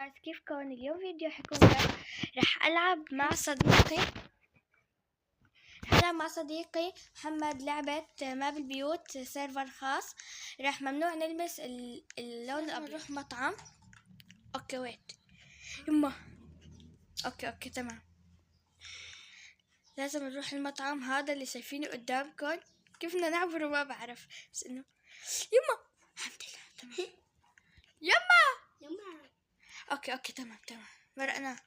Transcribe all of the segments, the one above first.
كيفكم؟ اليوم فيديو حيكون رح ألعب مع صديقي محمد لعبة ما بالبيوت، سيرفر خاص. رح ممنوع نلمس اللون الأبيض. نروح مطعم. اوكي ويت يما. اوكي تمام. لازم نروح المطعم هذا اللي شايفينه قدامكم. كيف بدنا نعبره ما بعرف، بس انه يما الحمد لله تمام. يما اوكي تمام مرقنا.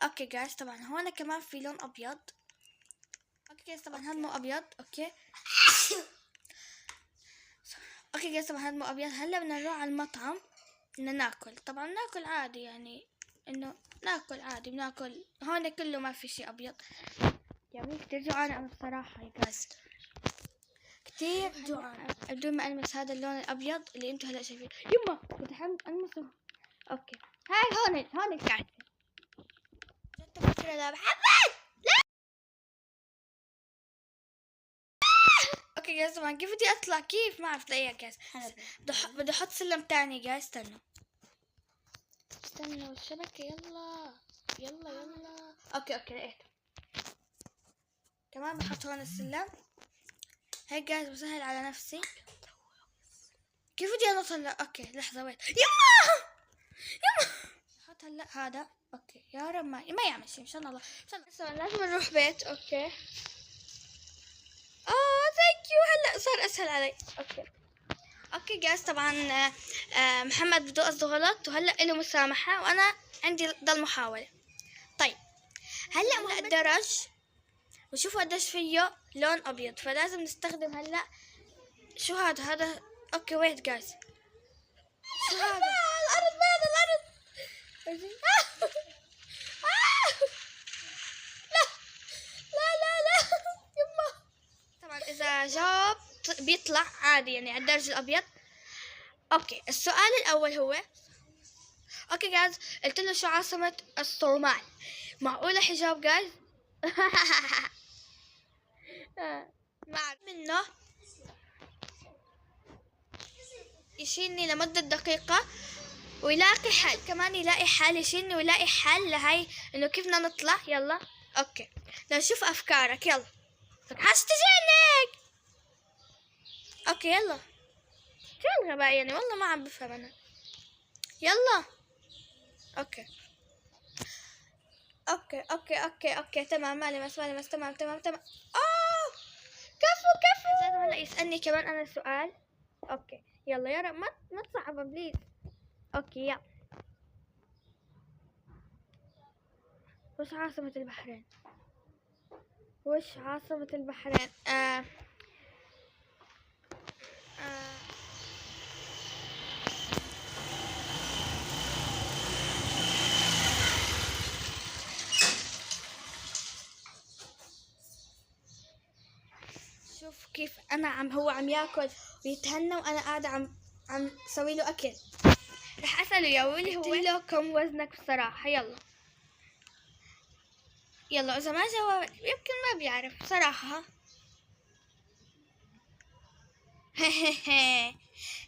اوكي جايز، طبعا هون كمان في لون ابيض. اوكي جايز، طبعا هذا مو ابيض. اوكي جايز، طبعا هذا مو ابيض. هلا بدنا نروح على المطعم بدنا ناكل. طبعا ناكل عادي، يعني انه ناكل عادي، بناكل هون كله ما في شيء ابيض. يعني كتير جوعانة انا بصراحة يا جايز، كتير جوعانة بدون ما المس هذا اللون الابيض اللي انتم هلا شايفينه. يما بدي المسه. اوكي هاي هون الكعكة. لا محمد لا. اوكي جايز، طبعا كيف بدي اطلع؟ كيف ما عرفت لاقيها جايز. بدي احط سلم تاني جايز. استنوا الشبكة. يلا اوكي لقيت. كمان بحط هون السلم هيك جايز، بسهل على نفسي. كيف بدي انا اطلع؟ اوكي لحظة ويت. يما بحط هلا هذا. اوكي يا رب ما يعمل شيء ان شاء الله. لازم نروح بيت. اوكي ثانك يو. هلا صار اسهل علي. اوكي جايز، طبعا محمد بده قصده غلط وهلا له مسامحة وانا عندي ضل محاولة. طيب هلا الدرج وشوفوا قديش فيه لون ابيض، فلازم نستخدم هلا. شو هذا؟ اوكي ويت جايز، شو هذا؟ الارض لا يما. طبعا اذا جاوب بيطلع عادي، يعني على الدرج الابيض. اوكي السؤال الاول هو اوكي جايز، قلت له شو عاصمة الصومال. معقولة حجاب جايز؟ ما منه يشيلني لمدة دقيقة ويلاقي حل، كمان يلاقي حل، يشيلني ويلاقي حل لهي انه كيف بدنا نطلع. يلا اوكي نشوف افكارك. يلا عايز تجينك. اوكي يلا. شو الغباء يعني؟ والله ما عم بفهم انا. يلا اوكي تمام. مالي مس تمام. كفو. هلا يسألني كمان انا سؤال. اوكي يلا يا رب ما تصعب بليز. اوكي يلا. وش عاصمة البحرين؟ شوف كيف انا هو عم ياكل ويتهنى وانا قاعدة عم سوي له اكل. رح اسأله يا ولي هو له كم وزنك بصراحة. يلا اذا ما جاوب يمكن ما بيعرف بصراحة.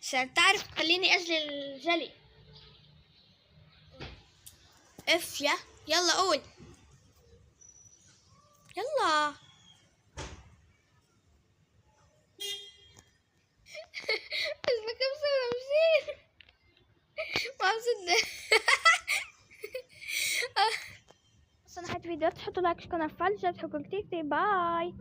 عشان تعرف خليني اجلي الجلي. يلا قول. يلا بس بكم سوى مشين ما مصدق. صنعت فيديو، تحطوا لايك، شكرا، فعل تحكوا كتير. باي.